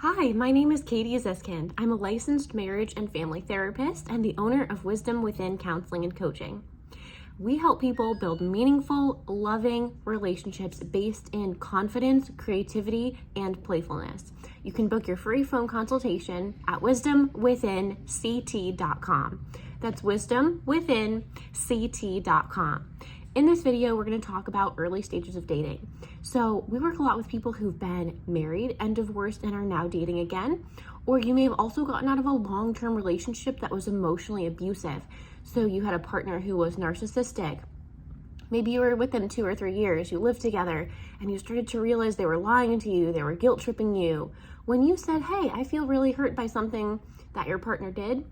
Hi, my name is Katie Ziskind. I'm a licensed marriage and family therapist and the owner of Wisdom Within Counseling and Coaching. We help people build meaningful, loving relationships based in confidence, creativity, and playfulness. You can book your free phone consultation at wisdomwithinct.com. That's wisdomwithinct.com. In this video, we're going to talk about early stages of dating. So we work a lot with people who've been married and divorced and are now dating again, or you may have also gotten out of a long-term relationship that was emotionally abusive. So you had a partner who was narcissistic. Maybe you were with them 2 or 3 years, you lived together, and you started to realize they were lying to you, they were guilt tripping you. When you said, hey, I feel really hurt by something that your partner did,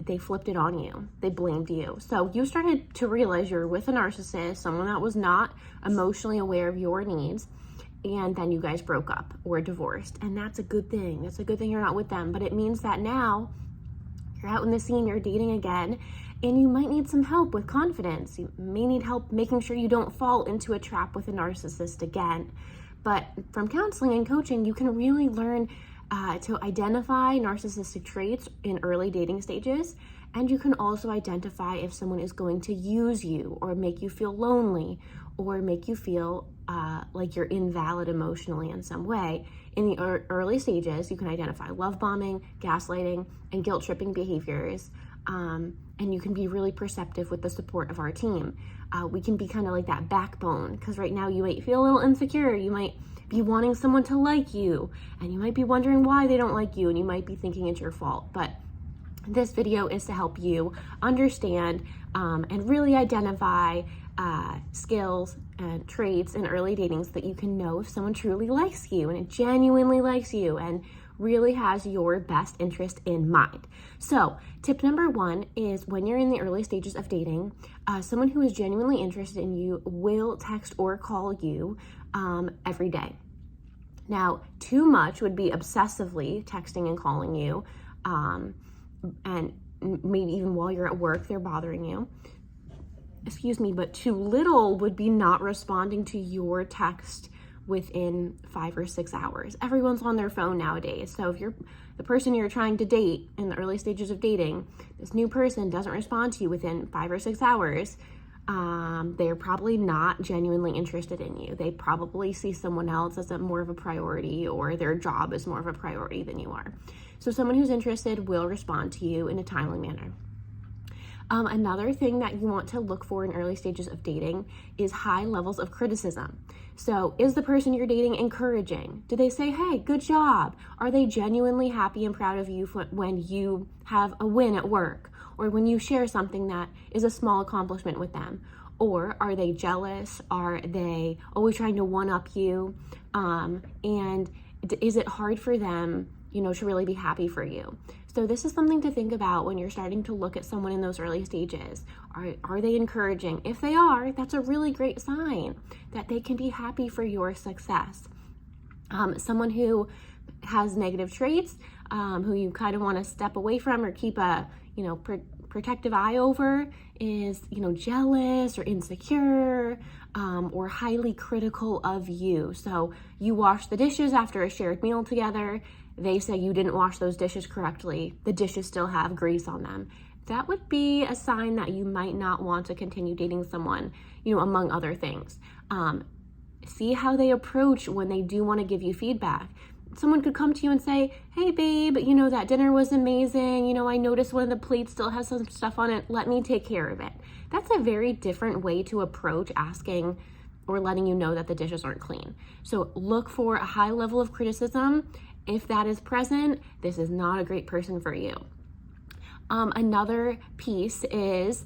they flipped it on you. They blamed you. So you started to realize you're with a narcissist, someone that was not emotionally aware of your needs, and then you guys broke up or divorced. And that's a good thing. That's a good thing you're not with them. But it means that now you're out in the scene, you're dating again, and you might need some help with confidence. You may need help making sure you don't fall into a trap with a narcissist again. But from counseling and coaching, you can really learn to identify narcissistic traits in early dating stages, and you can also identify if someone is going to use you or make you feel lonely or make you feel like you're invalid emotionally in some way. In the early stages, you can identify love bombing, gaslighting, and guilt tripping behaviors, and you can be really perceptive with the support of our team. We can be kind of like that backbone, because right now you might feel a little insecure, you might be wanting someone to like you, and you might be wondering why they don't like you, and you might be thinking it's your fault. But this video is to help you understand and really identify skills and traits in early dating so that you can know if someone truly likes you and it genuinely likes you and really has your best interest in mind. So tip number 1 is when you're in the early stages of dating, someone who is genuinely interested in you will text or call you every day. Now, too much would be obsessively texting and calling you, and maybe even while you're at work, they're bothering you. But too little would be not responding to your text within 5 or 6 hours. Everyone's on their phone nowadays. So if you're the person you're trying to date in the early stages of dating, this new person doesn't respond to you within 5 or 6 hours, they're probably not genuinely interested in you. They probably see someone else as more of a priority, or their job is more of a priority than you are. So someone who's interested will respond to you in a timely manner. Another thing that you want to look for in early stages of dating is high levels of criticism. So is the person you're dating encouraging? Do they say, hey, good job? Are they genuinely happy and proud of you when you have a win at work, or when you share something that is a small accomplishment with them? Or are they jealous? Are they always trying to one-up you? And is it hard for them, to really be happy for you? So this is something to think about when you're starting to look at someone in those early stages. Are they encouraging? If they are, that's a really great sign that they can be happy for your success. Someone who has negative traits, who you kind of want to step away from or keep a, protective eye over is, jealous or insecure, or highly critical of you. So you wash the dishes after a shared meal together. They say you didn't wash those dishes correctly. The dishes still have grease on them. That would be a sign that you might not want to continue dating someone, among other things. See how they approach when they do want to give you feedback. Someone could come to you and say, hey babe, that dinner was amazing. I noticed one of the plates still has some stuff on it. Let me take care of it. That's a very different way to approach asking or letting you know that the dishes aren't clean. So look for a high level of criticism. If that is present, this is not a great person for you. Another piece is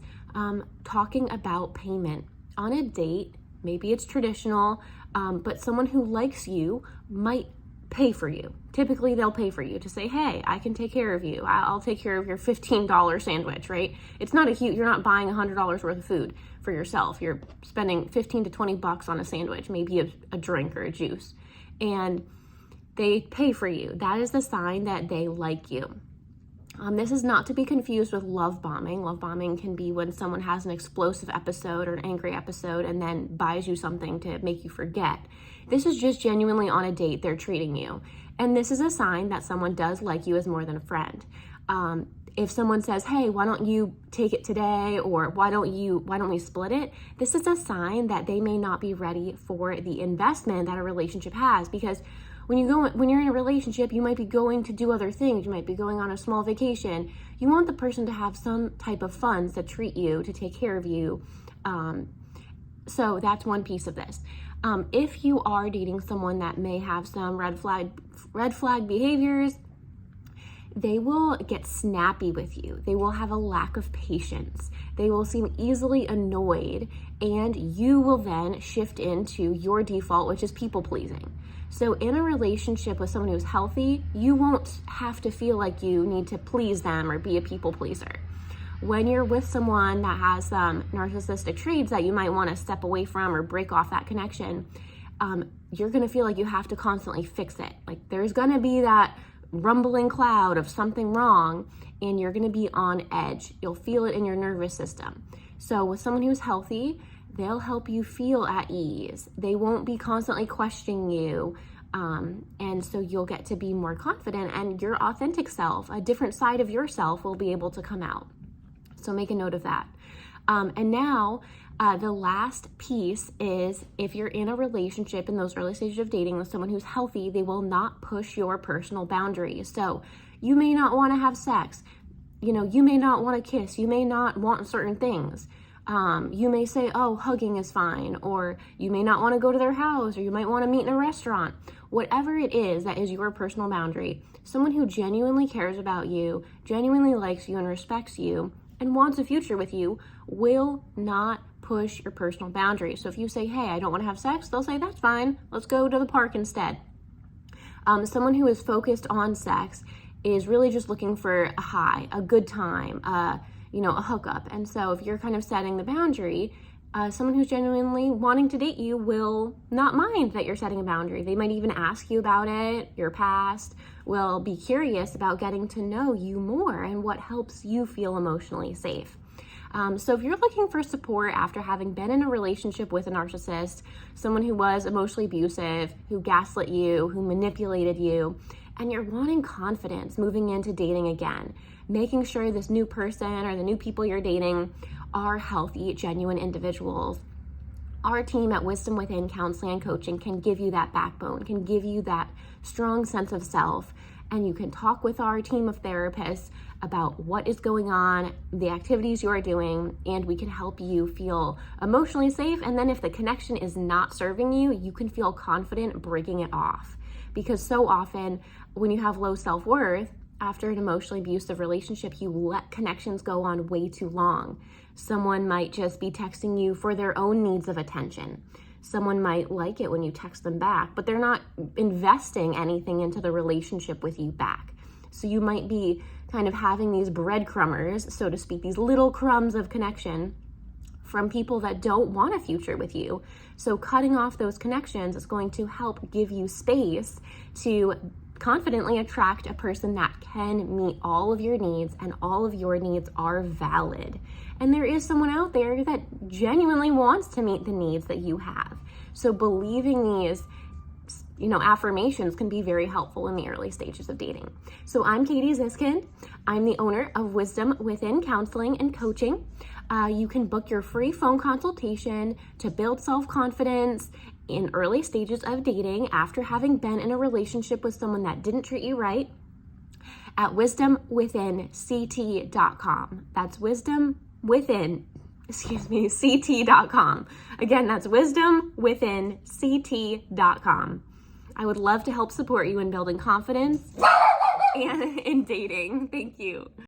talking about payment. On a date, maybe it's traditional, but someone who likes you might pay for you. Typically, they'll pay for you to say, hey, I can take care of you. I'll take care of your $15 sandwich, right? It's not you're not buying $100 worth of food for yourself. You're spending 15 to 20 bucks on a sandwich, maybe a drink or a juice. And they pay for you. That is the sign that they like you. This is not to be confused with love bombing. Love bombing can be when someone has an explosive episode or an angry episode and then buys you something to make you forget. This is just genuinely on a date they're treating you. And this is a sign that someone does like you as more than a friend. If someone says, hey, why don't you take it today? Or why don't we split it? This is a sign that they may not be ready for the investment that a relationship has. Because when you're in a relationship, you might be going to do other things. You might be going on a small vacation. You want the person to have some type of funds to treat you, to take care of you. So that's one piece of this. If you are dating someone that may have some red flag behaviors, they will get snappy with you. They will have a lack of patience. They will seem easily annoyed, and you will then shift into your default, which is people pleasing. So in a relationship with someone who's healthy, you won't have to feel like you need to please them or be a people pleaser. When you're with someone that has some narcissistic traits that you might want to step away from or break off that connection, you're going to feel like you have to constantly fix it. Like there's going to be that rumbling cloud of something wrong, and you're going to be on edge. You'll feel it in your nervous system. So with someone who's healthy, they'll help you feel at ease. They won't be constantly questioning you. And so you'll get to be more confident, and your authentic self, a different side of yourself, will be able to come out. So make a note of that. And now the last piece is, if you're in a relationship in those early stages of dating with someone who's healthy, they will not push your personal boundaries. So you may not want to have sex. You may not want to kiss. You may not want certain things. You may say, oh, hugging is fine, or you may not want to go to their house, or you might want to meet in a restaurant. Whatever it is that is your personal boundary, someone who genuinely cares about you, genuinely likes you and respects you, and wants a future with you will not push your personal boundaries. So if you say, hey, I don't want to have sex, they'll say, that's fine. Let's go to the park instead. Someone who is focused on sex is really just looking for a high, a good time, a hookup. And so if you're kind of setting the boundary, someone who's genuinely wanting to date you will not mind that you're setting a boundary. They might even ask you about it, your past, will be curious about getting to know you more and what helps you feel emotionally safe. So if you're looking for support after having been in a relationship with a narcissist, someone who was emotionally abusive, who gaslit you, who manipulated you, and you're wanting confidence moving into dating again, making sure this new person or the new people you're dating are healthy, genuine individuals, our team at Wisdom Within Counseling and Coaching can give you that backbone, can give you that strong sense of self. And you can talk with our team of therapists about what is going on, the activities you are doing, and we can help you feel emotionally safe. And then if the connection is not serving you, you can feel confident breaking it off. Because so often when you have low self-worth, after an emotionally abusive relationship, you let connections go on way too long. Someone might just be texting you for their own needs of attention. Someone might like it when you text them back, but they're not investing anything into the relationship with you back. So you might be kind of having these breadcrumbers, so to speak, these little crumbs of connection from people that don't want a future with you. So cutting off those connections is going to help give you space to confidently attract a person that can meet all of your needs, and all of your needs are valid. And there is someone out there that genuinely wants to meet the needs that you have. So believing these, affirmations can be very helpful in the early stages of dating. So I'm Katie Ziskind. I'm the owner of Wisdom Within Counseling and Coaching. You can book your free phone consultation to build self-confidence in early stages of dating after having been in a relationship with someone that didn't treat you right at wisdomwithinct.com. That's ct.com. Again, that's wisdomwithinct.com. I would love to help support you in building confidence and in dating. Thank you.